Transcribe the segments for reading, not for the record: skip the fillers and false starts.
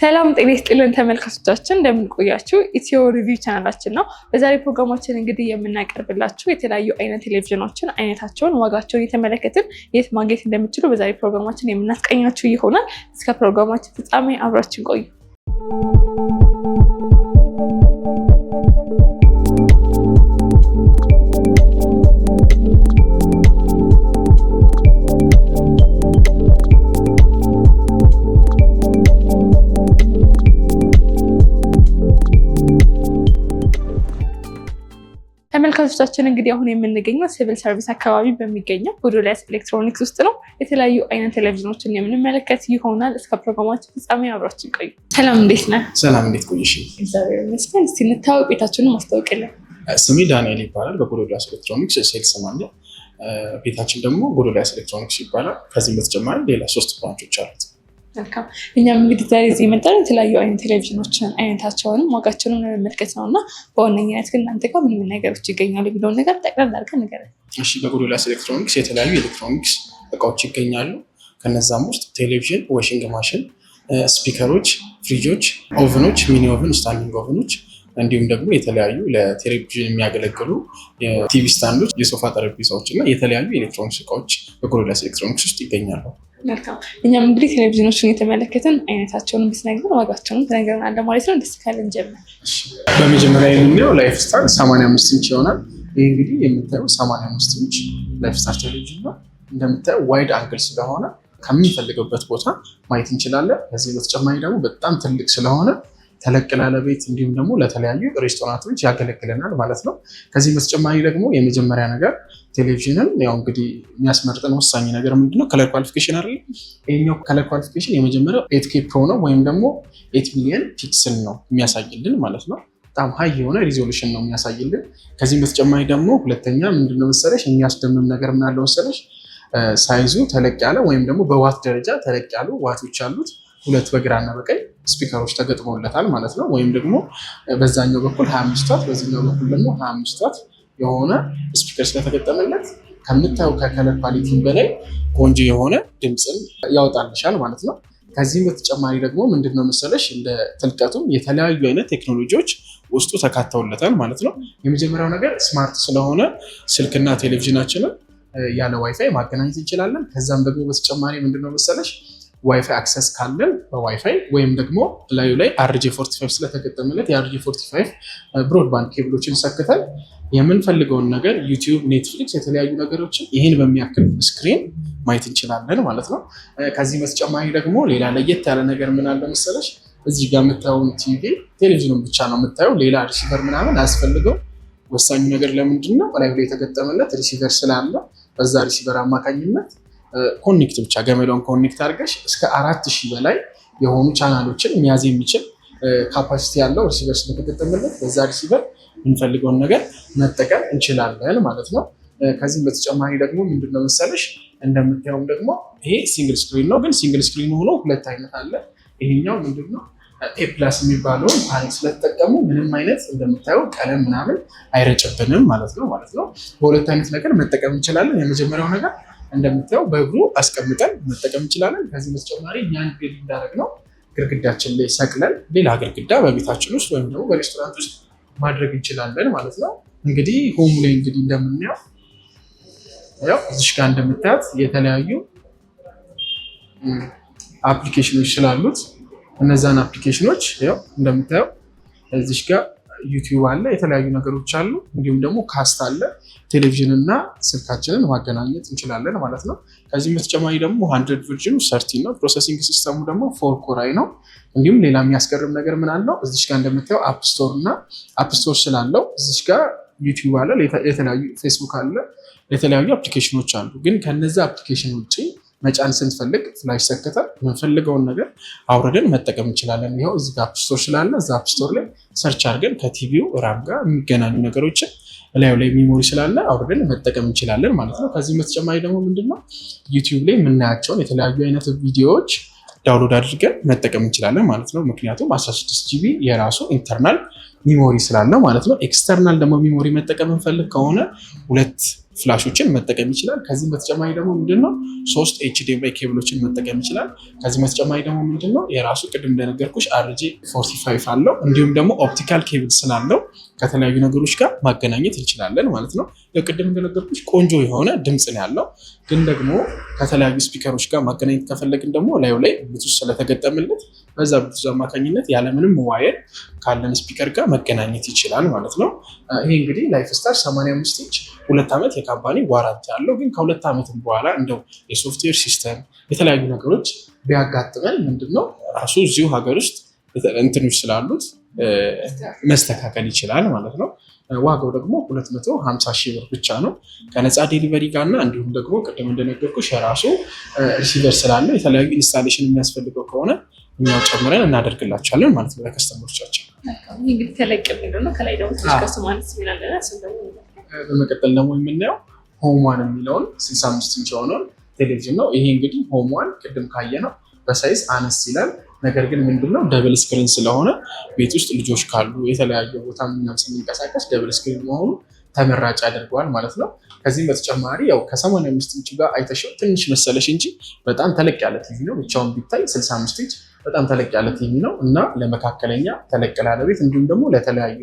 ሰላም ጤና ይስጥልን ተመልካቾቻችን፣ እንደምን ቆያችሁ? ኢትዮ ሪቪው ቻናላችን ነው። በዛሬ ፕሮግራማችን እንግዲህ የምናቀርብላችሁ የተለያዩ አይነት ቴሌቪዥኖችን አይነታቸውን፣ ዋጋቸውን የተመለከትን የት ማግኘት እንደምትችሉ በዛሬ ፕሮግራማችን የምናስቀኛችሁ ይሆናል። እስከ ፕሮግራማችን ፍጻሜ አብራችን ቆዩ። ተመልካቾቻችን እንግዲህ አሁን የምንገኘው ሲቪል ሰርቪስ አካባቢ በሚገኘው ጎዶልያስ ኤሌክትሮኒክስ ውስጥ ነው። የተለያዩ አይነት ቴሌቪዥኖችን የምንመለከት ይሆናል። እስከ ፕሮግራማችን ፍጻሜ አብራችን ቆዩ። ሰላም፣ እንዴት ነህ? ሰላም፣ እንዴት ቆይሽ? እግዚአብሔር ይመስገን። እስቲ እንታወቅ፣ ቤታችንን ማስታወቅልን። ስሜ ዳንኤል ይባላል። በጎዶልያስ ኤሌክትሮኒክስ ሴልስ ማን። ቤታችን ደግሞ ጎዶልያስ ኤሌክትሮኒክስ ይባላል። ከዚህም በተጨማሪ ሌላ 3 ብራንቾች አሉት። መልካም። እኛም እንግዲህ ዛሬ እዚህ የመጣነው የተለያዩ አይነት ቴሌቪዥኖችን አይነታቸውንም ዋጋቸውንም ለመመልከት ነው እና በዋነኛነት ግን እናንተ ጋር ምን ነገሮች ይገኛሉ የሚለውን ነገር ጠቅላላ አድርገን ንገረን። እሺ፣ በጎዶልያስ ኤሌክትሮኒክስ የተለያዩ ኤሌክትሮኒክስ እቃዎች ይገኛሉ። ከነዛም ውስጥ ቴሌቪዥን፣ ዋሽንግ ማሽን፣ ስፒከሮች፣ ፍሪጆች፣ ኦቨኖች፣ ሚኒ ኦቨን፣ ስታንዲንግ ኦቨኖች እንዲሁም ደግሞ የተለያዩ ለቴሌቪዥን የሚያገለግሉ የቲቪ ስታንዶች፣ የሶፋ ጠረጴዛዎች እና የተለያዩ ኤሌክትሮኒክስ እቃዎች በጎዶልያስ ኤሌክትሮኒክስ ውስጥ ይገኛሉ። መልካም። እኛም እንግዲህ ቴሌቪዥኖችን የተመለከትን አይነታቸውን ብትነግረን ዋጋቸውን ትነግረናለህ ማለት ነው። ደስ ካለን ጀምር። በመጀመሪያ የምናየው ላይፍ ስታር 85 ኢንች ይሆናል። ይህ እንግዲህ የምታየው 85 ኢንች ላይፍ ስታር ቴሌቪዥን ነው። እንደምታየው ዋይድ አንግል ስለሆነ ከምንፈልገበት ቦታ ማየት እንችላለን። ከዚህ በተጨማሪ ደግሞ በጣም ትልቅ ስለሆነ ተለቅ ላለ ቤት እንዲሁም ደግሞ ለተለያዩ ሬስቶራንቶች ያገለግለናል ማለት ነው። ከዚህ በተጨማሪ ደግሞ የመጀመሪያ ነገር ቴሌቪዥንን ያው እንግዲህ የሚያስመርጠን ወሳኝ ነገር ምንድነው? ከለር ኳሊፊኬሽን አይደል? ይሄኛው ከለር ኳሊፊኬሽን የመጀመሪያው 8K ፕሮ ነው ወይም ደግሞ 8 ሚሊዮን ፒክስል ነው የሚያሳይልን ማለት ነው። በጣም ሀይ የሆነ ሪዞሉሽን ነው የሚያሳይልን። ከዚህም በተጨማሪ ደግሞ ሁለተኛ ምንድነው መሰለሽ የሚያስደምም ነገር ምን አለው መሰለሽ? ሳይዙ ተለቅ ያለ ወይም ደግሞ በዋት ደረጃ ተለቅ ያሉ ዋቶች አሉት። 2 በግራና በቀኝ ስፒከሮች ተገጥመውለታል ማለት ነው። ወይም ደግሞ በዛኛው በኩል 25 ዋት በዚህኛው በኩል ደግሞ 25 ዋት የሆነ ስፒከር ስለተገጠመለት ከምታየው ከከለር ኳሊቲ በላይ ቆንጆ የሆነ ድምፅን ያወጣልሻል ማለት ነው። ከዚህም በተጨማሪ ደግሞ ምንድነው መሰለሽ እንደ ትልቀቱም የተለያዩ አይነት ቴክኖሎጂዎች ውስጡ ተካተውለታል ማለት ነው። የመጀመሪያው ነገር ስማርት ስለሆነ ስልክና ቴሌቪዥናችንን ያለ ዋይፋይ ማገናኘት እንችላለን። ከዛም ደግሞ በተጨማሪ ምንድነው መሰለሽ ዋይፋይ አክሰስ ካለን በዋይፋይ ወይም ደግሞ ላዩ ላይ RJ45 ስለተገጠመለት የRJ45 ብሮድባንድ ኬብሎችን ሰክተን የምንፈልገውን ነገር ዩቲዩብ፣ ኔትፍሊክስ፣ የተለያዩ ነገሮችን ይህን በሚያክል ስክሪን ማየት እንችላለን ማለት ነው። ከዚህ በተጨማሪ ደግሞ ሌላ ለየት ያለ ነገር ምን አለ መሰለሽ? እዚህ ጋር የምታየውን ቴሌቪዥኑን ብቻ ነው የምታየው። ሌላ ሪሲቨር ምናምን አያስፈልገው። ወሳኙ ነገር ለምንድን ነው? ላዩ ላይ የተገጠመለት ሪሲቨር ስላለ በዛ ሪሲቨር አማካኝነት ኮኔክት ብቻ ገመዷን ኮኔክት አድርገሽ እስከ 4000 በላይ የሆኑ ቻናሎችን መያዝ የሚችል ካፓሲቲ ያለው ሪሲቨር ስለተገጠመለት በዛ ሪሲቨር የምንፈልገውን ነገር መጠቀም እንችላለን ማለት ነው። ከዚህም በተጨማሪ ደግሞ ምንድነው መሰለሽ እንደምታየው ደግሞ ይሄ ሲንግል ስክሪን ነው። ግን ሲንግል ስክሪን ሆኖ 2 አይነት አለ። ይሄኛው ምንድነው A+ የሚባለውን ፓነል ስለተጠቀሙ ምንም አይነት እንደምታየው ቀለም ምናምን አይረጭብንም ማለት ነው። በሁለት አይነት ነገር መጠቀም እንችላለን። የመጀመሪያው ነገር እንደምታየው በእግሩ አስቀምጠን መጠቀም እንችላለን። ከዚህ በተጨማሪ ያን ግድ እንዳደረግነው ግድግዳችን ላይ ሰቅለን ሌላ ግድግዳ በቤታችን ውስጥ ወይም ደግሞ በሬስቶራንት ውስጥ ማድረግ እንችላለን ማለት ነው። እንግዲህ ሆም ላይ እንግዲህ እንደምናየው ያው እዚህ ጋር እንደምታያት የተለያዩ አፕሊኬሽኖች ስላሉት እነዛን አፕሊኬሽኖች ያው እንደምታየው እዚህ ጋር ዩቲዩብ አለ፣ የተለያዩ ነገሮች አሉ። እንዲሁም ደግሞ ካስት አለ። ቴሌቪዥን እና ስልካችንን ማገናኘት እንችላለን ማለት ነው። ከዚህም በተጨማሪ ደግሞ 100 ቨርዥኑ 13 ነው። ፕሮሰሲንግ ሲስተሙ ደግሞ 4 ኮር አይ ነው። እንዲሁም ሌላ የሚያስገርም ነገር ምን አለው? እዚህ ጋር እንደምታየው አፕ ስቶር እና አፕ ስቶር ስላለው እዚህ ጋር ዩቲዩብ አለ፣ የተለያዩ ፌስቡክ አለ፣ የተለያዩ አፕሊኬሽኖች አሉ። ግን ከነዛ አፕሊኬሽን ውጭ መጫን ስንፈልግ ፍላሽ ሰክተን የምንፈልገውን ነገር አውርደን መጠቀም እንችላለን። ይኸው እዚህ ጋር አፕ ስቶር ስላለ እዛ አፕ ስቶር ላይ ሰርች አድርገን ከቲቪው ራም ጋር የሚገናኙ ነገሮችን ላዩ ላይ ሚሞሪ ስላለ አውርደን መጠቀም እንችላለን ማለት ነው። ከዚህም በተጨማሪ ደግሞ ምንድነው ዩቲዩብ ላይ የምናያቸውን የተለያዩ አይነት ቪዲዮዎች ዳውንሎድ አድርገን መጠቀም እንችላለን ማለት ነው። ምክንያቱም 16 ጂቢ የራሱ ኢንተርናል ሚሞሪ ስላለው ማለት ነው። ኤክስተርናል ደግሞ ሚሞሪ መጠቀም እንፈልግ ከሆነ 2 ፍላሾችን መጠቀም ይችላል። ከዚህም በተጨማሪ ደግሞ ምንድነው 3 HDMI ኬብሎችን መጠቀም ይችላል። ከዚህም በተጨማሪ ደግሞ ምንድነው የራሱ ቅድም እንደነገርኩሽ RJ45 አለው። እንዲሁም ደግሞ ኦፕቲካል ኬብል ስላለው ከተለያዩ ነገሮች ጋር ማገናኘት እንችላለን ማለት ነው። ቅድም እንደነገርኩሽ ቆንጆ የሆነ ድምፅ ነው ያለው። ግን ደግሞ ከተለያዩ ስፒከሮች ጋር ማገናኘት ከፈለግን ደግሞ ላዩ ላይ ብሉቱዝ ስለተገጠመለት በዛ ብሉቱዝ አማካኝነት ያለምንም ዋየር ካለን ስፒከር ጋር መገናኘት ይችላል ማለት ነው። ይሄ እንግዲህ ላይፍ ስታር 85 ኢንች 2 ዓመት የካምፓኒ ዋራንቲ አለው። ግን ከ2 ዓመትም በኋላ እንደው የሶፍትዌር ሲስተም የተለያዩ ነገሮች ቢያጋጥመን ምንድነው ራሱ እዚሁ ሀገር ውስጥ እንትኖች ስላሉት መስተካከል ይችላል ማለት ነው። ዋጋው ደግሞ 250 ሺህ ብር ብቻ ነው ከነፃ ዴሊቨሪ ጋር እና እንዲሁም ደግሞ ቅድም እንደነገርኩሽ የራሱ ሪሲቨር ስላለው የተለያዩ ኢንስታሌሽን የሚያስፈልገው ከሆነ እኛው ጨምረን እናደርግላቸዋለን ማለት ነው ለከስተመሮቻችን። እንግዲህ ተለቅ የሚለው ነው። ከላይ ደግሞ ከስማንስ ሚላለና በመቀጠል ደግሞ የምናየው ሆም ዋን የሚለውን 65 ኢንች የሆነውን ቴሌቪዥን ነው። ይሄ እንግዲህ ሆም ዋን ቅድም ካየ ነው በሳይዝ አነስ ይላል። ነገር ግን ምንድነው ደብል ስክሪን ስለሆነ ቤት ውስጥ ልጆች ካሉ የተለያየ ቦታ ምናምን ስንንቀሳቀስ ደብል ስክሪን መሆኑ ተመራጭ ያደርገዋል ማለት ነው። ከዚህም በተጨማሪ ያው ከ85 ኢንች ጋር አይተሽው ትንሽ መሰለሽ እንጂ በጣም ተለቅ ያለ ቲቪ ነው። ብቻውን ቢታይ 65 ኢንች በጣም ተለቅ ያለ ቲቪ ነው እና ለመካከለኛ ተለቅ ላለ ቤት እንዲሁም ደግሞ ለተለያዩ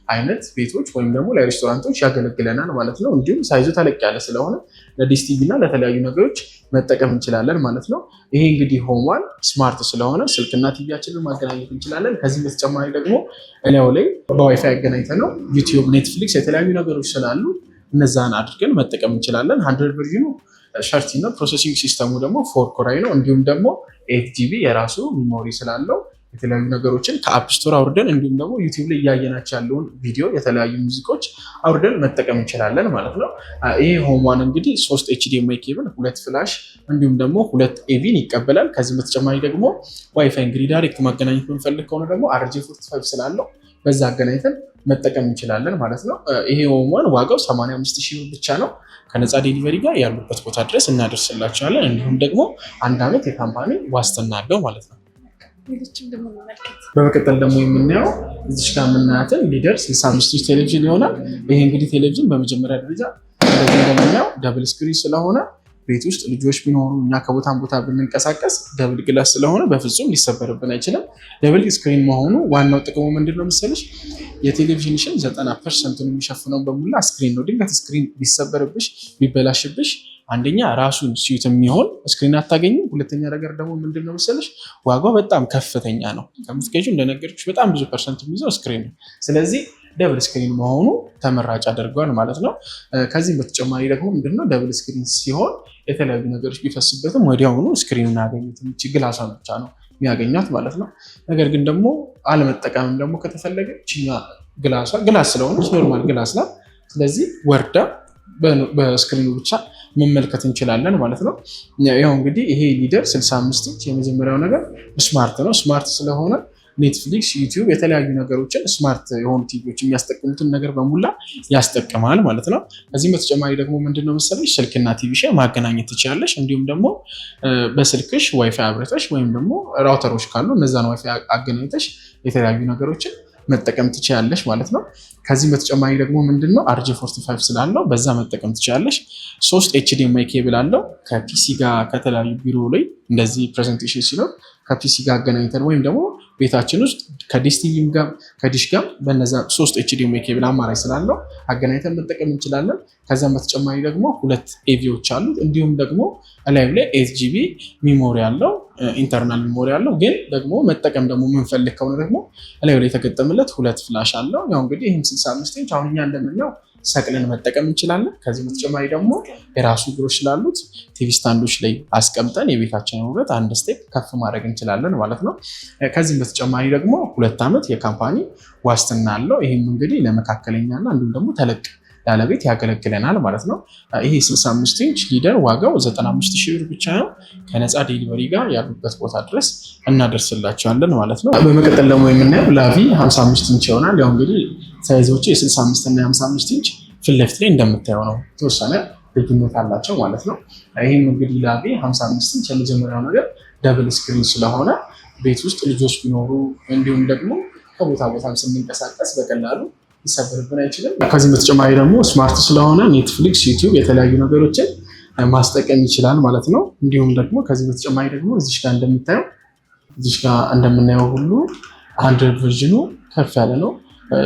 አይነት ቤቶች ወይም ደግሞ ለሬስቶራንቶች ያገለግለናል ማለት ነው። እንዲሁም ሳይዙ ተለቅ ያለ ስለሆነ ለዲሽ ቲቪ እና ለተለያዩ ነገሮች መጠቀም እንችላለን ማለት ነው። ይሄ እንግዲህ ሆም ዋን ስማርት ስለሆነ ስልክና ቲቪያችንን ማገናኘት እንችላለን። ከዚህ በተጨማሪ ደግሞ እላዩ ላይ በዋይፋይ ያገናኝተን ነው ዩቲዩብ፣ ኔትፍሊክስ የተለያዩ ነገሮች ስላሉ እነዛን አድርገን መጠቀም እንችላለን። 100 ቨርዥኑ ሸርቲ ነው። ፕሮሰሲንግ ሲስተሙ ደግሞ 4 ኮር ነው። እንዲሁም ደግሞ 8 ጂቢ የራሱ ሚሞሪ ስላለው የተለያዩ ነገሮችን ከአፕ ስቶር አውርደን እንዲሁም ደግሞ ዩቲዩብ ላይ እያየናቸው ያለውን ቪዲዮ የተለያዩ ሙዚቆች አውርደን መጠቀም እንችላለን ማለት ነው። ይሄ ሆም ዋን እንግዲህ 3 HDMI ኬብል፣ 2 ፍላሽ እንዲሁም ደግሞ 2 ኤቪን ይቀበላል። ከዚህም በተጨማሪ ደግሞ ዋይፋይ እንግዲህ ዳይሬክት ማገናኘት የምንፈልግ ከሆነ ደግሞ RJ45 ስላለው በዛ አገናኝተን መጠቀም እንችላለን ማለት ነው። ይሄ ሆም ዋን ዋጋው 85 ሺህ ብር ብቻ ነው። ከነፃ ዴሊቨሪ ጋር ያሉበት ቦታ ድረስ እናደርስላቸዋለን። እንዲሁም ደግሞ 1 ዓመት የካምፓኒ ዋስትና አለው ማለት ነው። በመቀጠል ደግሞ የምናየው እዚች ጋር የምናያትን ሊደር 65 ኢንች ቴሌቪዥን ይሆናል። ይሄ እንግዲህ ቴሌቪዥን በመጀመሪያ ደረጃ እንደዚህ እንደምናየው ደብል ስክሪን ስለሆነ ቤት ውስጥ ልጆች ቢኖሩ እኛ ከቦታን ቦታ ብንንቀሳቀስ ደብል ግላስ ስለሆነ በፍጹም ሊሰበርብን አይችልም። ደብል ስክሪን መሆኑ ዋናው ጥቅሙ ምንድን ነው መሰለሽ? የቴሌቪዥንሽን 90% የሚሸፍነው በሙላ ስክሪን ነው። ድንገት ስክሪን ቢሰበርብሽ ቢበላሽብሽ አንደኛ ራሱን ሲዩት የሚሆን ስክሪን አታገኝም። ሁለተኛ ነገር ደግሞ ምንድን ነው መሰለሽ? ዋጋው በጣም ከፍተኛ ነው። ከምትገዢው እንደነገርኩሽ በጣም ብዙ ፐርሰንት የሚይዘው ስክሪን ነው። ስለዚህ ደብል ስክሪን መሆኑ ተመራጭ አድርጓል ማለት ነው። ከዚህም በተጨማሪ ደግሞ ምንድነው ደብል ስክሪን ሲሆን የተለያዩ ነገሮች ቢፈስበትም ወዲያውኑ ስክሪኑን ያገኙት ግላሷ ብቻ ነው የሚያገኛት ማለት ነው። ነገር ግን ደግሞ አለመጠቀምም ደግሞ ከተፈለገ ግላስ ስለሆነች ኖርማል ግላስ ናት። ስለዚህ ወርዳ በስክሪኑ ብቻ መመልከት እንችላለን ማለት ነው። ያው እንግዲህ ይሄ ሊደር 65 ኢንች የመጀመሪያው ነገር ስማርት ነው። ስማርት ስለሆነ ኔትፍሊክስ፣ ዩቲዩብ የተለያዩ ነገሮችን ስማርት የሆኑ ቲቪዎች የሚያስጠቅሙትን ነገር በሙላ ያስጠቅማል ማለት ነው። ከዚህም በተጨማሪ ደግሞ ምንድነው መሰለሽ ስልክና ቲቪሽ ማገናኘት ትችላለሽ። እንዲሁም ደግሞ በስልክሽ ዋይፋይ አብረተሽ ወይም ደግሞ ራውተሮች ካሉ እነዛን ዋይፋይ አገናኝተሽ የተለያዩ ነገሮችን መጠቀም ትችላለሽ ማለት ነው። ከዚህም በተጨማሪ ደግሞ ምንድነው RJ45 ስላለው በዛ መጠቀም ትችላለሽ። 3 HDMI ኬብል አለው። ከፒሲ ጋር ከተለያዩ ቢሮ ላይ እንደዚህ ፕሬዘንቴሽን ሲኖር ከፒሲ ጋር አገናኝተን ወይም ደግሞ ቤታችን ውስጥ ከዲሽ ቲቪ ጋር ከዲሽ ጋር በነዛ 3 HDMI ኬብል አማራጭ ስላለው አገናኝተን መጠቀም እንችላለን። ከዛም በተጨማሪ ደግሞ 2 ኤቪዎች አሉት። እንዲሁም ደግሞ ላይቭ ላይ 8 ጂቢ ሚሞሪ አለው፣ ኢንተርናል ሚሞሪ አለው። ግን ደግሞ መጠቀም ደግሞ የምንፈልግ ከሆነ ደግሞ ላይቭ ላይ የተገጠመለት 2 ፍላሽ አለው። ያው እንግዲህ ይህም 65 ኢንች አሁን እኛ እንደምናየው ሰቅለን መጠቀም እንችላለን። ከዚህ በተጨማሪ ደግሞ የራሱ እግሮች ስላሉት ቲቪ ስታንዶች ላይ አስቀምጠን የቤታችንን ውበት አንድ ስቴፕ ከፍ ማድረግ እንችላለን ማለት ነው። ከዚህም በተጨማሪ ደግሞ 2 ዓመት የካምፓኒ ዋስትና አለው። ይህም እንግዲህ ለመካከለኛና እንዲሁም ደግሞ ተለቅ ያለ ቤት ያገለግለናል ማለት ነው። ይሄ 65 ኢንች ሊደር ዋጋው 95 ሺህ ብር ብቻ ነው። ከነፃ ዴሊቨሪ ጋር ያሉበት ቦታ ድረስ እናደርስላቸዋለን ማለት ነው። በመቀጠል ደግሞ የምናየው ላቪ 55 ኢንች ይሆናል። ያው እንግዲህ ሳይዞቹ የ65 እና የ55 ኢንች ፊት ለፊት ላይ እንደምታየው ነው። የተወሰነ ልዩነት አላቸው ማለት ነው። ይህም እንግዲህ ላቪ 55 ኢንች የመጀመሪያው ነገር ደብል ስክሪን ስለሆነ ቤት ውስጥ ልጆች ቢኖሩ እንዲሁም ደግሞ ከቦታ ቦታ ስንንቀሳቀስ በቀላሉ ሊሰበርብን አይችልም። ከዚህ በተጨማሪ ደግሞ ስማርት ስለሆነ ኔትፍሊክስ፣ ዩቲዩብ የተለያዩ ነገሮችን ማስጠቀም ይችላል ማለት ነው። እንዲሁም ደግሞ ከዚህ በተጨማሪ ደግሞ እዚሽ ጋር እንደምናየው ሁሉ 100 ቨርዥኑ ከፍ ያለ ነው።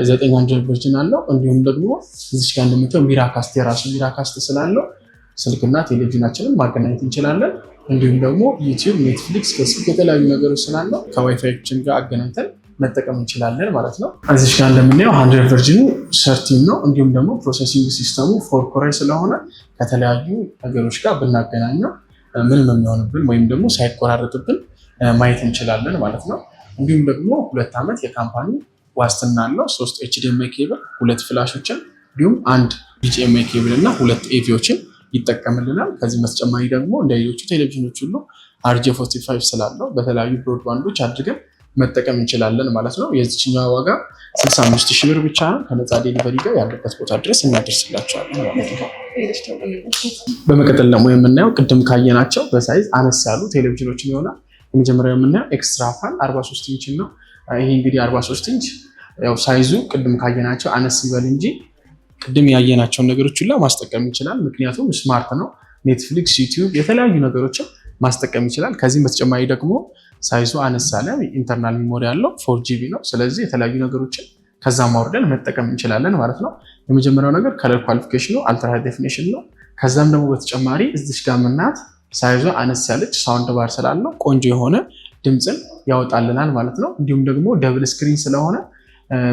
900 ቨርዥን አለው። እንዲሁም ደግሞ እዚሽ ጋር እንደምታየው ሚራካስት የራሱ ሚራካስት ስላለው ስልክና ቴሌቪዥናችንን ማገናኘት እንችላለን። እንዲሁም ደግሞ ዩቲዩብ፣ ኔትፍሊክስ፣ ፌስቡክ የተለያዩ ነገሮች ስላለው ከዋይፋይችን ጋር አገናኝተን መጠቀም እንችላለን ማለት ነው። እዚሽ ጋር እንደምናየው 100 ቨርዥኑ 13 ነው። እንዲሁም ደግሞ ፕሮሰሲንግ ሲስተሙ 4 ኮር ስለሆነ ከተለያዩ ነገሮች ጋር ብናገናኘው ምንም የሚሆንብን ወይም ደግሞ ሳይቆራረጥብን ማየት እንችላለን ማለት ነው። እንዲሁም ደግሞ 2 ዓመት የካምፓኒ ዋስትና አለው። 3 HDMI ኬብል፣ 2 ፍላሾችን እንዲሁም 1 BGMI ኬብል እና 2 ኤቪዎችን ይጠቀምልናል። ከዚህ በተጨማሪ ደግሞ እንደ ሌሎቹ ቴሌቪዥኖች ሁሉ RJ45 ስላለው በተለያዩ ብሮድባንዶች አድርገን መጠቀም እንችላለን ማለት ነው። የዚችኛዋ ዋጋ 65,000 ብር ብቻ ነው። ከነፃ ዴሊቨሪ ጋር ያለበት ቦታ ድረስ እናደርስላቸዋለን ማለት ነው። በመቀጠል ደግሞ የምናየው ቅድም ካየናቸው በሳይዝ አነስ ያሉ ቴሌቪዥኖችን ይሆናል። የመጀመሪያው የምናየው ኤክስትራ ፋን 43 ኢንች ነው። ይሄ እንግዲህ 43 ኢንች ያው ሳይዙ ቅድም ካየናቸው አነስ ይበል እንጂ ቅድም ያየናቸውን ነገሮች ሁላ ማስጠቀም ይችላል። ምክንያቱም ስማርት ነው። ኔትፍሊክስ፣ ዩቲዩብ የተለያዩ ነገሮችን ማስጠቀም ይችላል። ከዚህም በተጨማሪ ደግሞ ሳይዙ አነስ ያለ ኢንተርናል ሜሞሪ ያለው 4GB ነው። ስለዚህ የተለያዩ ነገሮችን ከዛ ማውርደን መጠቀም እንችላለን ማለት ነው። የመጀመሪያው ነገር ከለር ኳሊፊኬሽኑ አልትራ ሃይ ዴፊኒሽን ነው። ከዛም ደግሞ በተጨማሪ እዚሽ ጋር ምናት ሳይዟ አነስ ያለች ሳውንድ ባር ስላለው ቆንጆ የሆነ ድምፅን ያወጣልናል ማለት ነው። እንዲሁም ደግሞ ደብል ስክሪን ስለሆነ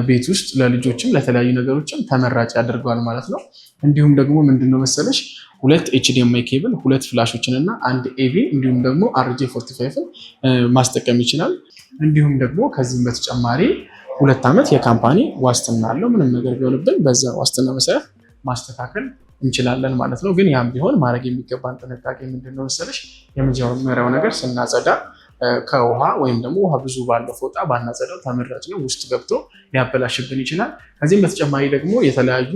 ቤት ውስጥ ለልጆችም ለተለያዩ ነገሮችም ተመራጭ ያደርገዋል ማለት ነው። እንዲሁም ደግሞ ምንድነው መሰለሽ 2 HDMI ኬብል፣ 2 ፍላሾችን እና 1 AV እንዲሁም ደግሞ RJ45ን ማስጠቀም ይችላል። እንዲሁም ደግሞ ከዚህም በተጨማሪ 2 ዓመት የካምፓኒ ዋስትና አለው። ምንም ነገር ቢሆንብን በዛ ዋስትና መሰረት ማስተካከል እንችላለን ማለት ነው። ግን ያም ቢሆን ማድረግ የሚገባን ጥንቃቄ ምንድነው መሰለሽ የመጀመሪያው ነገር ስናጸዳ ከውሃ ወይም ደግሞ ውሃ ብዙ ባለው ፎጣ ባናጸዳው ተመራጭ ነው። ውስጥ ገብቶ ሊያበላሽብን ይችላል። ከዚህም በተጨማሪ ደግሞ የተለያዩ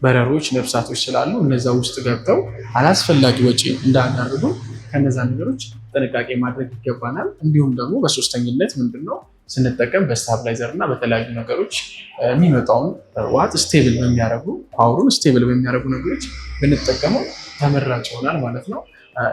በረሮች፣ ነፍሳቶች ስላሉ እነዛ ውስጥ ገብተው አላስፈላጊ ወጪ እንዳያደርጉ ከነዛ ነገሮች ጥንቃቄ ማድረግ ይገባናል። እንዲሁም ደግሞ በሶስተኝነት ምንድነው ስንጠቀም በስታብላይዘር እና በተለያዩ ነገሮች የሚመጣውን ዋት ስቴብል በሚያደርጉ ፓወሩን ስቴብል በሚያደርጉ ነገሮች ብንጠቀመው ተመራጭ ይሆናል ማለት ነው።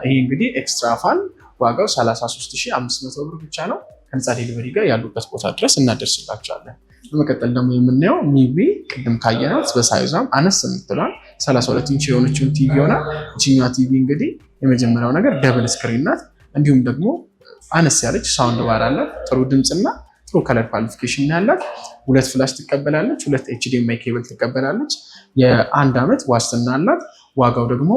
ይሄ እንግዲህ ኤክስትራ ፋን ዋጋው 33,500 ብር ብቻ ነው። ከነፃ ዴሊቨሪ ጋር ያሉበት ቦታ ድረስ እናደርስላቸዋለን። በመቀጠል ደግሞ የምናየው ሚቪ ቅድም ካየናት በሳይዟም አነስ የምትለዋል 32 ኢንች የሆነችውን ቲቪ ይሆናል። ይችኛዋ ቲቪ እንግዲህ የመጀመሪያው ነገር ደብል ስክሪን ናት። እንዲሁም ደግሞ አነስ ያለች ሳውንድ ባር አላት። ጥሩ ድምፅና ጥሩ ከለር ኳሊፊኬሽን ያላት 2 ፍላሽ ትቀበላለች፣ 2 HDMI ኬብል ትቀበላለች። የ1 ዓመት ዋስትና አላት። ዋጋው ደግሞ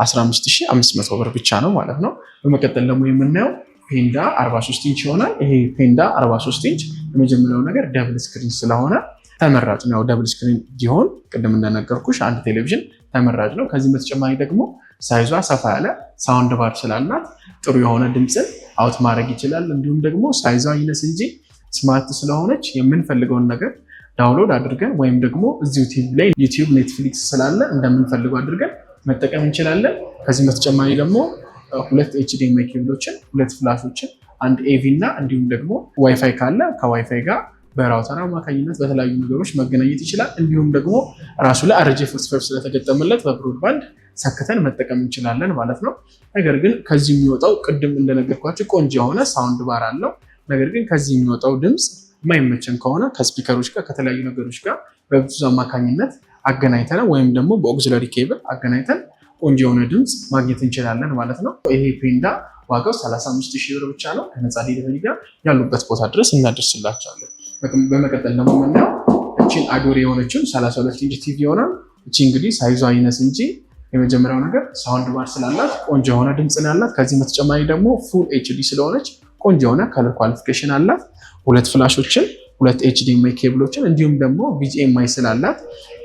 15,500 ብር ብቻ ነው ማለት ነው። በመቀጠል ደግሞ የምናየው ፔንዳ 43 ኢንች ይሆናል። ይሄ ፔንዳ 43 ኢንች የመጀመሪያው ነገር ደብል ስክሪን ስለሆነ ተመራጭ ነው። ደብል ስክሪን ቢሆን ቅድም እንደነገርኩሽ አንድ ቴሌቪዥን ተመራጭ ነው። ከዚህም በተጨማሪ ደግሞ ሳይዟ ሰፋ ያለ ሳውንድ ባር ስላላት ጥሩ የሆነ ድምፅን አውት ማድረግ ይችላል። እንዲሁም ደግሞ ሳይዟ ይነስ እንጂ ስማርት ስለሆነች የምንፈልገውን ነገር ዳውንሎድ አድርገን ወይም ደግሞ እዚሁ ቲቪ ላይ ዩቲዩብ፣ ኔትፍሊክስ ስላለ እንደምንፈልገው አድርገን መጠቀም እንችላለን። ከዚህም በተጨማሪ ደግሞ 2 HDMI ኬብሎችን፣ 2 ፍላሾችን፣ 1 AV እና እንዲሁም ደግሞ ዋይፋይ ካለ ከዋይፋይ ጋር በራውተር አማካኝነት በተለያዩ ነገሮች መገናኘት ይችላል። እንዲሁም ደግሞ ራሱ ላይ RJ45 ስለተገጠመለት በብሮድባንድ ሰክተን መጠቀም እንችላለን ማለት ነው። ነገር ግን ከዚህ የሚወጣው ቅድም እንደነገርኳቸው ቆንጆ የሆነ ሳውንድ ባር አለው። ነገር ግን ከዚህ የሚወጣው ድምፅ የማይመቸን ከሆነ ከስፒከሮች ጋር ከተለያዩ ነገሮች ጋር በብሉቱዝ አማካኝነት አገናኝተን ወይም ደግሞ በኦክሲለሪ ኬብል አገናኝተን ቆንጆ የሆነ ድምፅ ማግኘት እንችላለን ማለት ነው። ይሄ ፔንዳ ዋጋው 35,000 ብር ብቻ ነው። ከነፃ ዴሊቨሪ ጋር ያሉበት ቦታ ድረስ እናደርስላቸዋለን። በመቀጠል ደግሞ የምናየው እቺን አዶሬ የሆነችውን 32 ኢንች ቲቪ ይሆናል። እቺ እንግዲህ ሳይዟ ይነስ እንጂ የመጀመሪያው ነገር ሳውንድ ባር ስላላት ቆንጆ የሆነ ድምፅ ነው ያላት። ከዚህ በተጨማሪ ደግሞ ፉል HD ስለሆነች ቆንጆ የሆነ ከለር ኳሊፊኬሽን አላት። 2 ፍላሾችን፣ 2 HDMI ኬብሎችን እንዲሁም ደግሞ BGMI ስላላት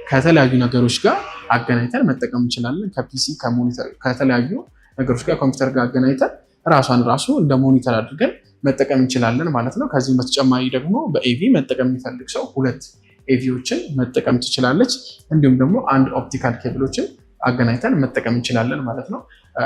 ከተለያዩ ነገሮች ጋር አገናኝተን መጠቀም እንችላለን። ከፒሲ ከሞኒተር ከተለያዩ ነገሮች ጋር ኮምፒውተር ጋር አገናኝተን ራሷን ራሱ እንደ ሞኒተር አድርገን መጠቀም እንችላለን ማለት ነው። ከዚህም በተጨማሪ ደግሞ በኤቪ መጠቀም የሚፈልግ ሰው 2 ኤቪዎችን መጠቀም ትችላለች። እንዲሁም ደግሞ 1 ኦፕቲካል ኬብሎችን አገናኝተን መጠቀም እንችላለን ማለት ነው።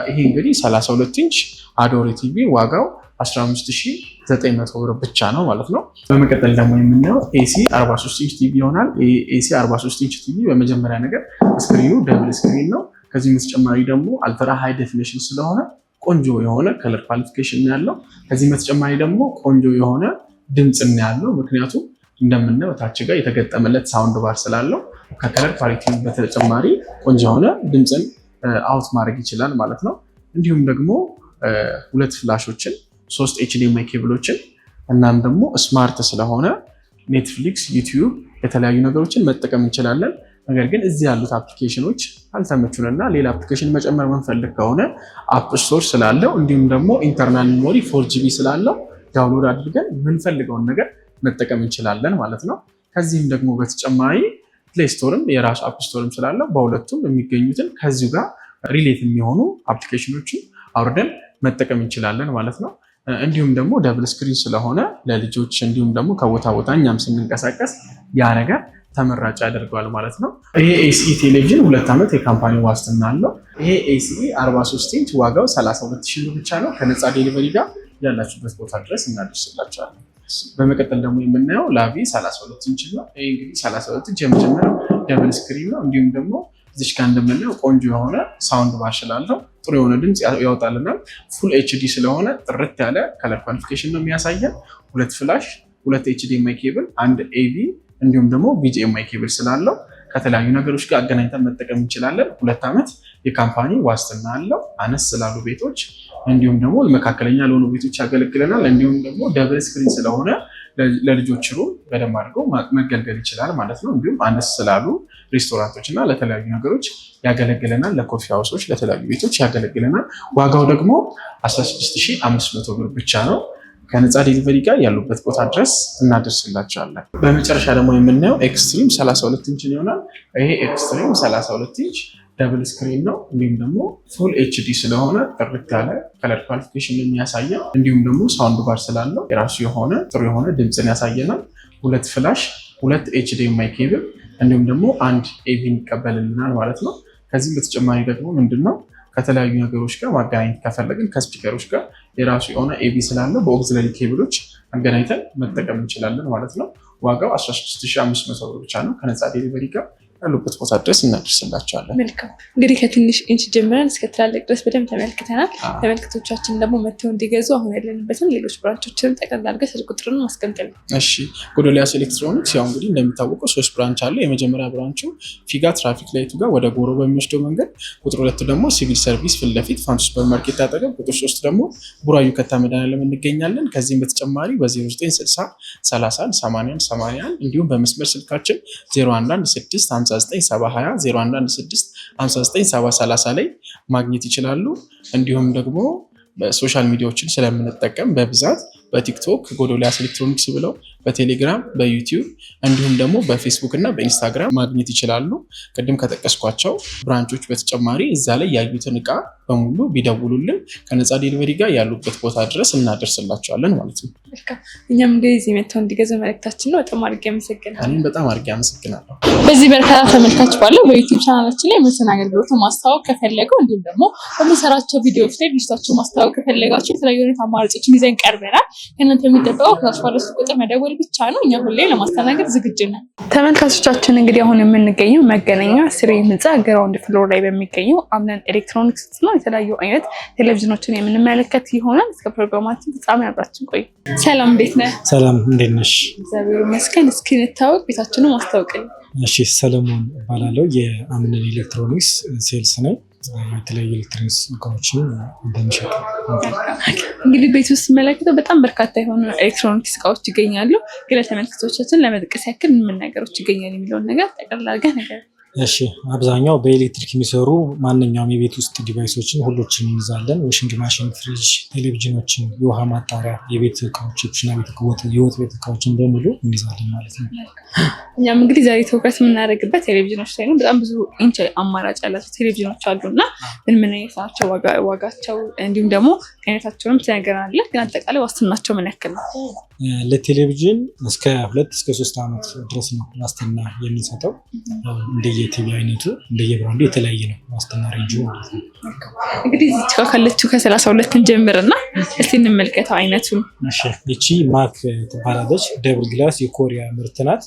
ይሄ እንግዲህ 32 ኢንች አዶሬ ቲቪ ዋጋው 15900 ብር ብቻ ነው ማለት ነው። በመቀጠል ደግሞ የምናየው ኤሲ 43 ኢንች ቲቪ ይሆናል። ኤሲ 43 ኢንች ቲቪ በመጀመሪያ ነገር ስክሪኑ ደብል ስክሪን ነው። ከዚህ በተጨማሪ ደግሞ አልትራ ሃይ ዴፊኒሽን ስለሆነ ቆንጆ የሆነ ከለር ኳሊፊኬሽን ያለው። ከዚህ በተጨማሪ ደግሞ ቆንጆ የሆነ ድምፅ ያለው፣ ምክንያቱም እንደምናየው ታች ጋር የተገጠመለት ሳውንድ ባር ስላለው ከከለር ኳሊቲ በተጨማሪ ቆንጆ የሆነ ድምፅን አውት ማድረግ ይችላል ማለት ነው። እንዲሁም ደግሞ 2 ፍላሾችን 3 HDMI ኬብሎችን እናም ደግሞ ስማርት ስለሆነ ኔትፍሊክስ፣ ዩቲዩብ የተለያዩ ነገሮችን መጠቀም እንችላለን። ነገር ግን እዚህ ያሉት አፕሊኬሽኖች አልተመቹንና ሌላ አፕሊኬሽን መጨመር መንፈልግ ከሆነ አፕ ስቶር ስላለው እንዲሁም ደግሞ ኢንተርናል ሜሞሪ 4GB ስላለው ዳውንሎድ አድርገን የምንፈልገውን ነገር መጠቀም እንችላለን ማለት ነው። ከዚህም ደግሞ በተጨማሪ ፕሌይ ስቶርም የራሱ አፕ ስቶርም ስላለው በሁለቱም የሚገኙትን ከዚሁ ጋር ሪሌት የሚሆኑ አፕሊኬሽኖችን አውርደን መጠቀም እንችላለን ማለት ነው። እንዲሁም ደግሞ ደብል ስክሪን ስለሆነ ለልጆች እንዲሁም ደግሞ ከቦታ ቦታ እኛም ስንንቀሳቀስ ያ ነገር ተመራጭ ያደርገዋል ማለት ነው። ይሄ ኤሲኢ ቴሌቪዥን 2 ዓመት የካምፓኒ ዋስትና አለው። ይሄ ኤሲኢ 43 ኢንች ዋጋው 32000 ብር ብቻ ነው። ከነፃ ዴሊቨሪ ጋር ያላችሁበት ቦታ ድረስ እናደርስላችኋለን። በመቀጠል ደግሞ የምናየው ላቪ 32 ኢንች ነው። ይሄ እንግዲህ 32 ኢንች የመጀመሪያው ደብል ስክሪን ነው። እንዲሁም ደግሞ እዚች ጋር እንደምናየው ቆንጆ የሆነ ሳውንድ ባር ስላለው ጥሩ የሆነ ድምፅ ያወጣልናል። ፉል ኤችዲ ስለሆነ ጥርት ያለ ከለር ኳሊፊኬሽን ነው የሚያሳየን። 2 ፍላሽ፣ 2 HDMI ኬብል፣ 1 AV እንዲሁም ደግሞ BGMI ኬብል ስላለው ከተለያዩ ነገሮች ጋር አገናኝተን መጠቀም እንችላለን። 2 ዓመት የካምፓኒ ዋስትና አለው። አነስ ስላሉ ቤቶች እንዲሁም ደግሞ መካከለኛ ለሆኑ ቤቶች ያገለግለናል። እንዲሁም ደግሞ ደብል ስክሪን ስለሆነ ለልጆች ሩም በደንብ አድርገው መገልገል ይችላል ማለት ነው። እንዲሁም አነስ ስላሉ ሬስቶራንቶች እና ለተለያዩ ነገሮች ያገለግለናል። ለኮፊ ሃውሶች፣ ለተለያዩ ቤቶች ያገለግለናል። ዋጋው ደግሞ 16500 ብር ብቻ ነው። ከነፃ ዴሊቨሪ ጋር ያሉበት ቦታ ድረስ እናደርስላቸዋለን። በመጨረሻ ደግሞ የምናየው ኤክስትሪም 32 ኢንች ይሆናል። ይሄ ኤክስትሪም 32 ኢንች ደብል ስክሪን ነው። እንዲሁም ደግሞ ፉል ኤችዲ ስለሆነ ጥርት ያለ ከለር ኳሊፊኬሽን የሚያሳየን እንዲሁም ደግሞ ሳውንድ ባር ስላለው የራሱ የሆነ ጥሩ የሆነ ድምፅን ያሳየናል። 2 ፍላሽ፣ 2 HDMI ኬብል እንዲሁም ደግሞ 1 AV ይቀበልልናል ማለት ነው። ከዚህም በተጨማሪ ደግሞ ምንድነው ከተለያዩ ነገሮች ጋር ማገናኘት ከፈለግን ከስፒከሮች ጋር የራሱ የሆነ ኤቪ ስላለው በኦክሲለሪ ኬብሎች አገናኝተን መጠቀም እንችላለን ማለት ነው። ዋጋው 16500 ብር ብቻ ነው። ከነፃ ዴሊቨሪ ጋር ያሉበት ቦታ ድረስ እናደርስላቸዋለን። መልካም እንግዲህ ከትንሽ ኢንች ጀምረን እስከ ትላልቅ ድረስ በደንብ ተመልክተናል። ተመልክቶቻችን ደግሞ መጥተው እንዲገዙ አሁን ያለንበትን ሌሎች ብራንቾችንም ጠቅላላ አድርገን ስልክ ቁጥሩን ማስቀምጠል። እሺ፣ ጎዶልያስ ኤሌክትሮኒክስ ያው እንግዲህ እንደሚታወቀው 3 ብራንች አለው። የመጀመሪያ ብራንቹ ፊጋ ትራፊክ ላይቱ ጋር ወደ ጎሮ በሚወስደው መንገድ፣ ቁጥር 2 ደግሞ ሲቪል ሰርቪስ ፊት ለፊት ፋንቱ ሱፐርማርኬት አጠገብ፣ ቁጥር 3 ደግሞ ቡራዩ ከታ መድኃኒዓለም እንገኛለን። ከዚህም በተጨማሪ በ0960 31 81 81 እንዲሁም በመስመር ስልካችን 0116 5970 0116 5970 ላይ ማግኘት ይችላሉ። እንዲሁም ደግሞ በሶሻል ሚዲያዎችን ስለምንጠቀም በብዛት በቲክቶክ ጎዶልያስ ኤሌክትሮኒክስ ብለው በቴሌግራም በዩቲዩብ እንዲሁም ደግሞ በፌስቡክ እና በኢንስታግራም ማግኘት ይችላሉ። ቅድም ከጠቀስኳቸው ብራንቾች በተጨማሪ እዛ ላይ ያዩትን እቃ በሙሉ ቢደውሉልን ከነፃ ዴሊቨሪ ጋር ያሉበት ቦታ ድረስ እናደርስላቸዋለን ማለት ነው። እኛም እንግዲህ እዚህ መጥተው እንዲገዙ መልእክታችን ነው። በጣም አድርጌ አመሰግናለሁ። እኔም በጣም አድርጌ አመሰግናለሁ። በዚህ በርካታ ተመልካች ባለው በዩቲዩብ ቻናላችን ላይ የምርትን አገልግሎት ማስተዋወቅ ከፈለገው እንዲሁም ደግሞ በምንሰራቸው ቪዲዮዎች ላይ ድርጅታቸው ማስተዋወቅ ከፈለጋቸው የተለያዩ አይነት አማራጮችን ይዘን ቀርበናል። ከእናንተ የሚጠበቀው ከታች ባለው ቁጥር መደወል ብቻ ነው። እኛ ሁሌ ለማስተናገድ ዝግጁ ነን። ተመልካቾቻችን እንግዲህ አሁን የምንገኘው መገናኛ ስሬ ህንፃ ግራውንድ ፍሎር ላይ በሚገኘው አምነን ኤሌክትሮኒክስ ነው። የተለያዩ አይነት ቴሌቪዥኖችን የምንመለከት ይሆናል። እስከ ፕሮግራማችን ፍጻሜ አብራችን ቆዩ። ሰላም፣ እንዴት ነህ? ሰላም፣ እንዴት ነሽ? እግዚአብሔር ይመስገን። እስኪ እንታወቅ፣ ቤታችንን ማስታወቅልን። እሺ፣ ሰለሞን እባላለሁ። የአምነን ኤሌክትሮኒክስ ሴልስ ነኝ። የተለያዩ ኤሌክትሮኒክስ እቃዎችን እንደሚሸጥ። እንግዲህ ቤት ውስጥ ስመለከተው በጣም በርካታ የሆኑ ኤሌክትሮኒክስ እቃዎች ይገኛሉ። ግን ለተመልካቾቻችን ለመጥቀስ ያክል ምን ነገሮች ይገኛሉ የሚለውን ነገር ጠቅላላ አድርገህ ነገር። እሺ፣ አብዛኛው በኤሌክትሪክ የሚሰሩ ማንኛውም የቤት ውስጥ ዲቫይሶችን ሁሎችን እንይዛለን። ዋሽንግ ማሽን፣ ፍሪጅ፣ ቴሌቪዥኖችን፣ የውሃ ማጣሪያ፣ የቤት እቃዎች፣ የኩሽና ቤት የወጥ ቤት እቃዎችን በሙሉ እንይዛለን ማለት ነው። እኛም እንግዲህ ዛሬ ትኩረት የምናደርግበት ቴሌቪዥኖች ላይ ነው። በጣም ብዙ ኢንች አማራጭ ያላቸው ቴሌቪዥኖች አሉ እና ምን አይነት ናቸው፣ ዋጋቸው እንዲሁም ደግሞ አይነታቸውንም ትነግረናለህ። ግን አጠቃላይ ዋስትናቸው ምን ያክል ነው? ለቴሌቪዥን እስከ 2 እስከ 3 ዓመት ድረስ ነው ዋስትና የምንሰጠው። እንደየ የቲቪ አይነቱ እንደየብራንዱ የተለያየ ነው ዋስትና ሬንጁ ማለት ነው። እንግዲህ እዚህ ጋር ካለችው ከ32 እንጀምርና እስቲ እንመልከተው አይነቱን። እሺ እቺ ማክ ትባላለች። ደብል ግላስ የኮሪያ ምርት ናት።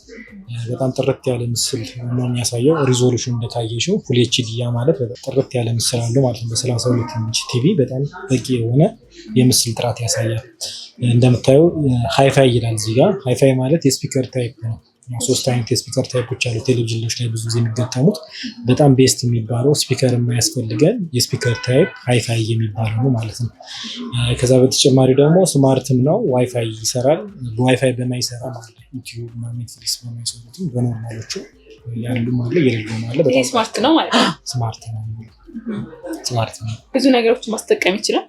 በጣም ጥርት ያለ ምስል ነው የሚያሳየው። ሪዞሉሽን እንደታየሽው ፉል ኤችዲ ማለት በጣም ጥርት ያለ ምስል አለው ማለት ነው። በ32 ኢንች ቲቪ በጣም በቂ የሆነ የምስል ጥራት ያሳያል። እንደምታየው ሃይፋይ ይላል እዚህ ጋር። ሃይፋይ ማለት የስፒከር ታይፕ ነው። 3 አይነት የስፒከር ታይፖች አሉ ቴሌቪዥኖች ላይ ብዙ ጊዜ የሚገጠሙት። በጣም ቤስት የሚባለው ስፒከር የማያስፈልገን የስፒከር ታይፕ ሃይፋይ የሚባለው ነው ማለት ነው። ከዛ በተጨማሪ ደግሞ ስማርትም ነው፣ ዋይፋይ ይሰራል። በዋይፋይ በማይሰራ ማለት ዩቲዩብ እና ኔትፍሊክስ በማይሰሩትም በኖርማሎቹ ያሉም አለ የሌሉም አለ። በጣም ስማርት ነው ማለት ነው። ስማርት ነው። ስማርት ነው። ብዙ ነገሮችን ማስጠቀም ይችላል።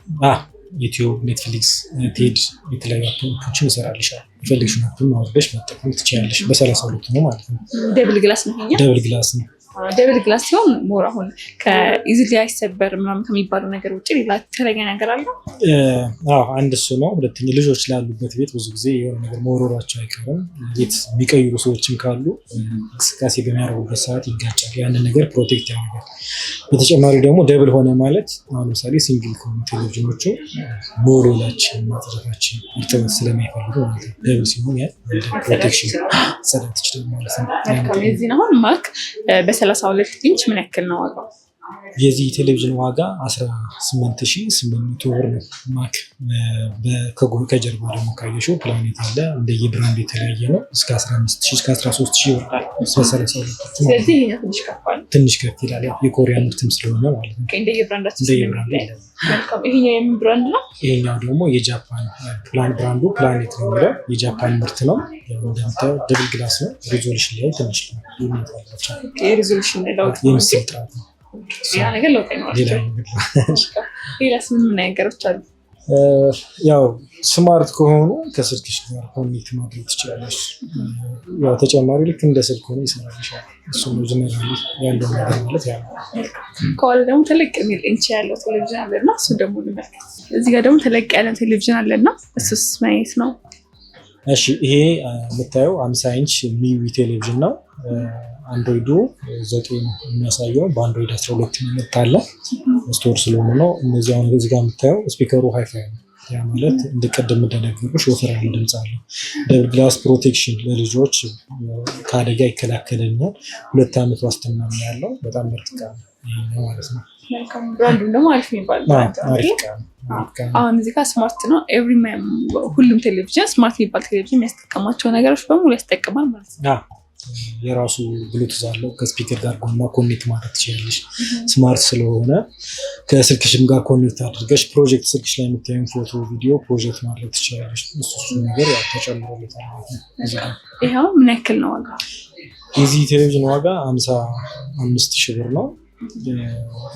ዩቲዩብ፣ ኔትፍሊክስ፣ ቴድ የተለያዩ አፕሊኬሽኖችን ይሰራልሻል። የፈለግሽውን አፕ አውርደሽ መጠቀም ትችያለሽ። በ32 ነው ማለት ነው። ደብል ግላስ ነው። ደብል ግላስ ነው። ደብል ግላስ ሲሆን ሞር አሁን ከኢዚሊ አይሰበር ምናምን ከሚባሉ ነገር ውጭ ሌላ የተለየ ነገር አለ? አንድ እሱ ነው። ሁለተኛ ልጆች ላሉበት ቤት ብዙ ጊዜ የሆነ ነገር መወረሯቸው አይቀርም። ቤት የሚቀይሩ ሰዎችም ካሉ እንቅስቃሴ በሚያደርጉበት ሰዓት ይጋጫል። ያንን ነገር ፕሮቴክት ያደርጋል። በተጨማሪ ደግሞ ደብል ሆነ ማለት አሁን ለምሳሌ ሲንግል ከሆኑ ቴሌቪዥኖቹ መወልወላችን ማጽዳታችን እርጥበት ስለማይፈልጉ ማለት ነው። ደብል ሲሆን ያ ፕሮቴክሽን ጸዳት ይችላል ማለት ነው። የዚህን አሁን ማክ በ32 ኢንች ምን ያክል ነው ዋጋው? የዚህ ቴሌቪዥን ዋጋ 18,800 ብር ነው። ማክ ከጀርባ ደግሞ ካየሽው ፕላኔት አለ። እንደየብራንድ የተለያየ ነው። እስከ 15,000 እስከ 13,000 ይወርዳል። በ32 ስለዚህ ትንሽ ከፍ ይላል። የኮሪያ ምርትም ስለሆነ ማለት ነው። እንደየብራንዳችን መልካም። ይሄኛው የምን ብራንድ ነው? ይሄኛው ደግሞ የጃፓን ብራንዱ ፕላኔት ነው የሚለው የጃፓን ምርት ነው። እንደምታየው ደብል ግላስ ነው። ሪዞሉሽን ላይ ትንሽ ነው የሪዞሉሽን ለውጥ የምስል ጥራት ነው። ሌላ ነገር ለውጥ አይኖራቸው። ሌላስ ምን ነገሮች አሉ? ያው ስማርት ከሆኑ ከስልክሽ ጋር ኮኔክት ማድረግ ትችላለሽ። ያው ተጨማሪ ልክ እንደ ስልክ ሆኖ ይሰራልሻል። እሱ ነው ጀነራሊ ያለው ነገር ማለት ያው። ከኋላ ደግሞ ተለቅ የሚል ኢንች ያለው ቴሌቪዥን አለና እሱ ደግሞ ልመልከት። እዚህ ጋር ደግሞ ተለቅ ያለ ቴሌቪዥን አለና እሱስ ማየት ነው። እሺ ይሄ የምታየው 50 ኢንች ሚዊ ቴሌቪዥን ነው። አንድሮይዱ 9 የሚያሳየው በአንድሮይድ 12 የሚመጣለ ስቶር ስለሆነ ነው። እነዚህ አሁን እዚህ ጋር የምታየው ስፒከሩ ሃይፋይ ነው። ያ ማለት እንደቀደም እንደነገርኩሽ ወፈር ያለ ድምፅ አለው። ደብል ግላስ ፕሮቴክሽን ለልጆች ከአደጋ ይከላከልልናል። 2 ዓመት ዋስትና ነው ያለው። በጣም ምርጥ ዕቃ ነው ማለት ነው። ብራንዱ ደግሞ አሪፍ የሚባል አሁን እዚህ ጋር ስማርት ነው። ሁሉም ቴሌቪዥን ስማርት የሚባል ቴሌቪዥን የሚያስጠቀማቸው ነገሮች በሙሉ ያስጠቅማል ማለት ነው። የራሱ ብሉቱዝ አለው። ከስፒከር ጋር ጎና ኮኔክት ማድረግ ትችላለሽ። ስማርት ስለሆነ ከስልክሽም ጋር ኮኔክት አድርገሽ ፕሮጀክት ስልክሽ ላይ የምታዩን ፎቶ፣ ቪዲዮ ፕሮጀክት ማድረግ ትችላለሽ። እሱ ነገር ያው ተጨምሮለታል ማለት ነው። ይሄው ምን ያክል ነው ዋጋ? የዚህ ቴሌቪዥን ዋጋ 55,000 ብር ነው።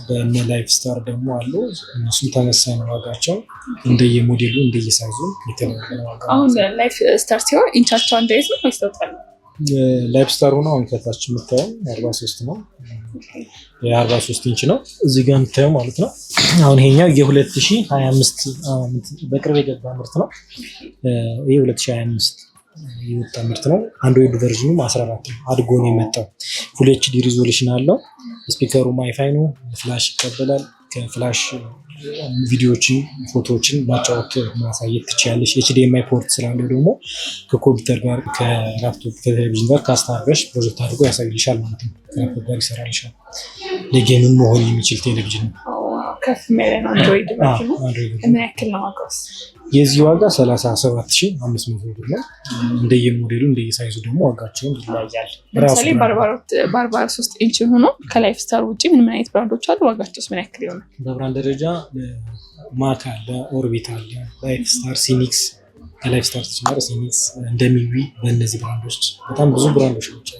በእነ ላይፍ ስታር ደግሞ አሉ። እነሱም ተመሳሳይ ነው ዋጋቸው። እንደየሞዴሉ እንደየሳይዙ የተለያየ ዋጋ። አሁን ላይፍ ስታር ሲሆን ኢንቻቸው አንድ አይነት ነው ይስተውታል። ላይፍ ስታር ሆኖ አሁን ከታች የምታየው 43 ነው። የ43 ኢንች ነው እዚህ ጋር የምታየው ማለት ነው። አሁን ይሄኛው የ2025 በቅርብ የገባ ምርት ነው። ይሄ 2025 የወጣ ምርት ነው። አንድሮይድ ቨርዥኑም 14 ነው። አድጎ ነው የመጣው። ፉል ኤችዲ ሪዞሉሽን አለው። ስፒከሩ ዋይፋይ ነው። ፍላሽ ይቀበላል። ከፍላሽ ቪዲዮዎችን፣ ፎቶዎችን ማጫወት ማሳየት ትችላለሽ። ኤችዲኤምአይ ፖርት ስላለው ደግሞ ከኮምፒውተር ጋር ከላፕቶፕ ከቴሌቪዥን ጋር ካስታርገሽ ፕሮጀክት አድርጎ ያሳይልሻል ማለት ነው። ከላፕቶፕ ጋር ይሰራልሻል። ለጌምም መሆን የሚችል ቴሌቪዥን ነው። ከፍ የሚል አንድሮይድ ቨርዥኑ ምን ያክል ነው ዋጋውስ? የዚህ ዋጋ 37,500 ብር ነው። እንደየሞዴሉ እንደየሳይዙ ደግሞ ዋጋቸውን ይለያያል። ለምሳሌ በ43 ኢንች ሆኖ ከላይፍ ስታር ውጭ ምን አይነት ብራንዶች አሉ? ዋጋቸውስ ምን ያክል ይሆናል? በብራንድ ደረጃ ማክ አለ፣ ኦርቢት አለ፣ ላይፍ ስታር፣ ሲኒክስ፣ ከላይፍ ስታር ተጨማሪ ሲኒክስ፣ እንደሚዊ በእነዚህ ብራንዶች በጣም ብዙ ብራንዶች ናቸው።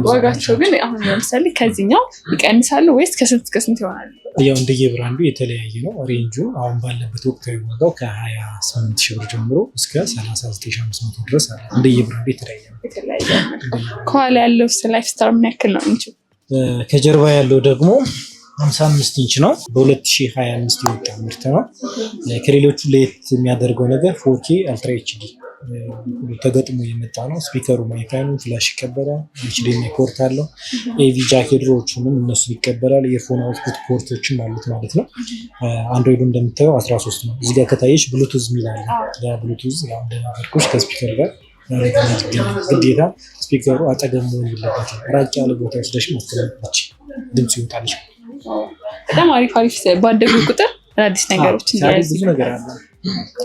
ዋጋቸው ግን አሁን ለምሳሌ ከዚህኛው ይቀንሳሉ ወይስ ከስንት እስከ ስንት ይሆናሉ? ያው እንደየብራንዱ የተለያየ ነው። ሬንጁ አሁን ባለበት ወቅታዊ ዋጋው ከ28,000 ብር ጀምሮ እስከ 39,500 ድረስ አለ። እንደየብራንዱ የተለያየ ነው። ከኋላ ያለው ላይፍ ስታር ምን ያክል ነው ኢንቹ? ከጀርባ ያለው ደግሞ 55 ኢንች ነው። በ2025 የወጣ ምርት ነው። ከሌሎቹ ለየት የሚያደርገው ነገር 4K አልትራ ኤችዲ ተገጥሞ የመጣ ነው። ስፒከሩ ማይካኑ ፍላሽ ይቀበላል። ኤችዲኤምአይ ፖርት አለው። ኤቪ ጃክ ድሮዎቹንም እነሱ ይቀበላል። የፎን አውትፑት ፖርቶችም አሉት ማለት ነው። አንድሮይዱ እንደምታየው 13 ነው። እዚህ ጋር ከታየች ብሉቱዝ ሚል አለ። ብሉቱዝ እንደነገርኩሽ ከስፒከር ጋር ግዴታ ስፒከሩ አጠገብ መሆን የለበትም። ራቅ ያለ ቦታ ወስደሽ ማስተላለፍ ድምፅ ይወጣልሽ። በጣም አሪፍ ባደጉ ቁጥር አዲስ ነገሮች ብዙ ነገር አለ።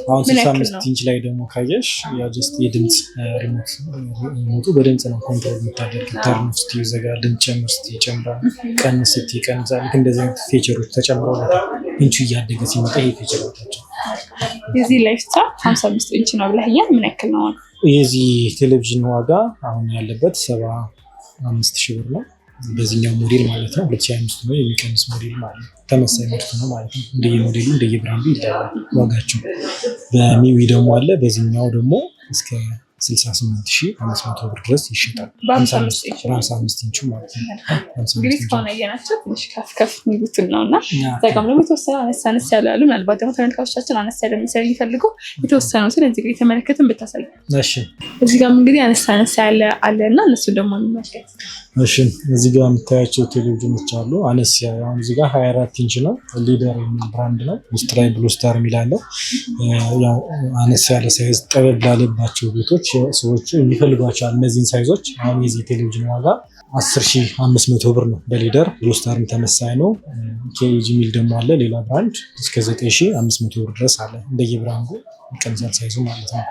አሁን 65 ኢንች ላይ ደግሞ ካየሽ ያ ጀስት የድምፅ ሪሞቱ በድምፅ ነው ኮንትሮል የምታደርግ። ተርን ውስጥ ይዘጋል፣ ድምፅ ጨምር ስትይ ይጨምራል፣ ቀንስ ስትይ ይቀንሳል። ልክ እንደዚህ አይነት ፊቸሮች ተጨምረውለታል። ኢንቹ እያደገ ሲመጣ ይሄ ፊቸር ወጣቸው። የዚህ ላይፍስታይል 55 ኢንች ነው ብለኸኛል። ምን ያክል ነው የዚህ ቴሌቪዥን ዋጋ? አሁን ያለበት 75,000 ብር ነው። በዚህኛው ሞዴል ማለት ነው። 2025 ነው የሚቀንስ ሞዴል ማለት ነው። ተመሳሳይ ምርት ነው ማለት ነው። እንደየሞዴሉ እንደየብራንዱ ይለያያል ዋጋቸው። በሚዊ ደግሞ አለ። በዚህኛው ደግሞ እስከ 68,500 ብር ድረስ ይሸጣል። በ55 ኢንቹ ማለት ነው። እንግዲህ እስካሁን ያየናቸው ትንሽ ከፍ የሚሉትን ነው እና ዘጋም ደግሞ የተወሰነ አነስ ያሉ ያሉ ምናልባት ደግሞ ተመልካቾቻችን አነስ ያለ መሰለኝ የሚፈልጉ የተወሰኑትን እዚህ ጋር የተመለከትን ብታሳይ። እዚህ ጋርም እንግዲህ አነስ ያለ አለ እና እነሱ ደግሞ እንመልከት። እሺ እዚህ ጋር የምታያቸው ቴሌቪዥኖች አሉ። አነስ ያለ አሁን እዚህ ጋር 24 ኢንች ነው። ሊደር የሚል ብራንድ ነው። ውስጥ ላይ ብሉ ስታር የሚል አለው። ያው አነስ ያለ ሳይዝ ጠበብ ላለባቸው ቤቶች ሰዎች የሚፈልጓቸዋል እነዚህን ሳይዞች። አሁን የዚህ ቴሌቪዥን ዋጋ 10,500 ብር ነው። በሊደር ብሉ ስታርም ተመሳሳይ ነው። ኬጂ ሚል ደግሞ አለ ሌላ ብራንድ እስከ 9,500 ብር ድረስ አለ። እንደየብራንዱ ይቀንሳል ሳይዙ ማለት ነው።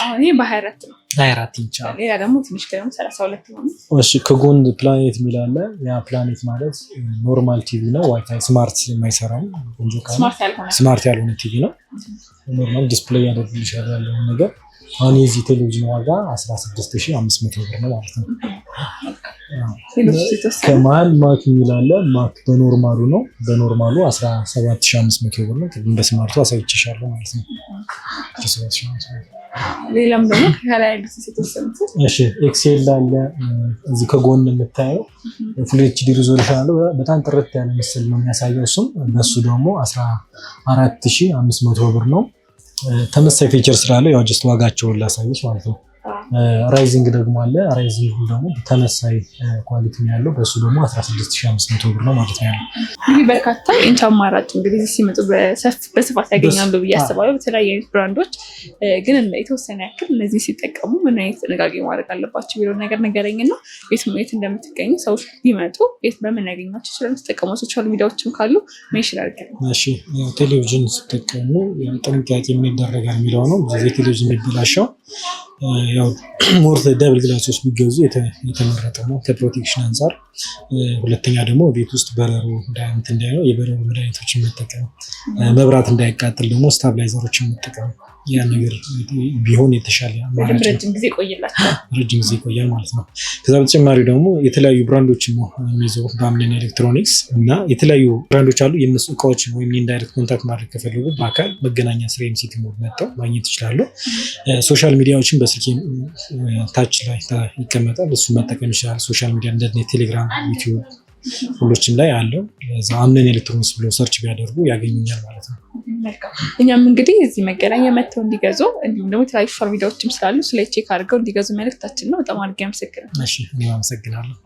አሁን ይሄ በ24 ነው። 24 ኢንች አለ። ሌላ ደግሞ ትንሽ ደግሞ 32 ነው። እሺ ከጎን ፕላኔት የሚል አለ። ያ ፕላኔት ማለት ኖርማል ቲቪ ነው። ዋይፋይ ስማርት የማይሰራው ቆንጆ ስማርት ያልሆነ ቲቪ ነው። ኖርማል ዲስፕሌይ ያደርግልሻል ያለውን ነገር። አሁን የዚህ ቴሌቪዥን ዋጋ 16,500 ብር ነው ማለት ነው። ከመሀል ማክ የሚል አለ። ማክ በኖርማሉ ነው። በኖርማሉ 17,500 ብር ነው። ቅድም በስማርቱ አሳይቼሻለሁ ማለት ነው። ሌላም ደግሞ ከላይ ያሉት የተወሰኑት እሺ ኤክሴል አለ። እዚህ ከጎን የምታየው ፉል ኤችዲ ሪዞሉሽን አለው። በጣም ጥርት ያለ ምስል ነው የሚያሳየው። እሱም በሱ ደግሞ 14,500 ብር ነው። ተመሳሳይ ፊቸር ስላለው ያው ጀስት ዋጋቸውን ላሳየች ማለት ነው። ራይዚንግ ደግሞ አለ። ራይዚንግ ደግሞ ተመሳሳይ ኳሊቲ ነው ያለው። በሱ ደግሞ 16,500 ብር ነው ማለት ነው። እንግዲህ በርካታ ኢንች አማራጭ እንግዲህ ሲመጡ በስፋት ያገኛሉ ብዬ አስባለሁ። በተለያዩ አይነት ብራንዶች ግን የተወሰነ ያክል እነዚህ ሲጠቀሙ ምን አይነት ጥንቃቄ ማድረግ አለባቸው የሚለውን ነገር ንገረኝና የት እንደምትገኙ ሰዎች ቢመጡ በምን ያገኛቸው ይችላሉ? ተጠቀሙ ሶሻል ሚዲያዎችም ካሉ ሜንሽን አድርገን። እሺ ቴሌቪዥን ሲጠቀሙ ጥንቃቄ የሚደረጋል የሚለው ነው። ቴሌቪዥን የሚበላሸው ያው ሞር ደብል ግላሶች ቢገዙ የተመረጠ ነው ከፕሮቴክሽን አንጻር። ሁለተኛ ደግሞ ቤት ውስጥ በረሮ እንዳይሆን የበረሮ መድኃኒቶችን መጠቀም፣ መብራት እንዳይቃጥል ደግሞ ስታብላይዘሮችን መጠቀም። ያ ነገር ቢሆን የተሻለ አማራጭ ረጅም ጊዜ ይቆያል ማለት ነው። ከዛ በተጨማሪ ደግሞ የተለያዩ ብራንዶችን ነው የሚይዘው በአምነን ኤሌክትሮኒክስ እና የተለያዩ ብራንዶች አሉ። የእነሱ እቃዎችን ወይም ኢንዳይሬክት ኮንታክት ማድረግ ከፈለጉ በአካል መገናኛ ስራ ኤምሲቲ ሞል መጥተው ማግኘት ይችላሉ። ሶሻል ሚዲያዎችን በስልክ ታች ላይ ይቀመጣል። እሱ መጠቀም ይችላል። ሶሻል ሚዲያ እንደ ቴሌግራም፣ ዩቲዩብ ሁሎችም ላይ አለው። አምነን ኤሌክትሮኒክስ ብለው ሰርች ቢያደርጉ ያገኙኛል ማለት ነው። እኛም እንግዲህ እዚህ መገናኛ መጥተው እንዲገዙ እንዲሁም ደግሞ የተለያዩ ሶሻል ሚዲያዎችም ስላሉ ስለ ቼክ አድርገው እንዲገዙ መልእክታችን ነው። በጣም አድርጌ አመሰግናለሁ። እኔም አመሰግናለሁ።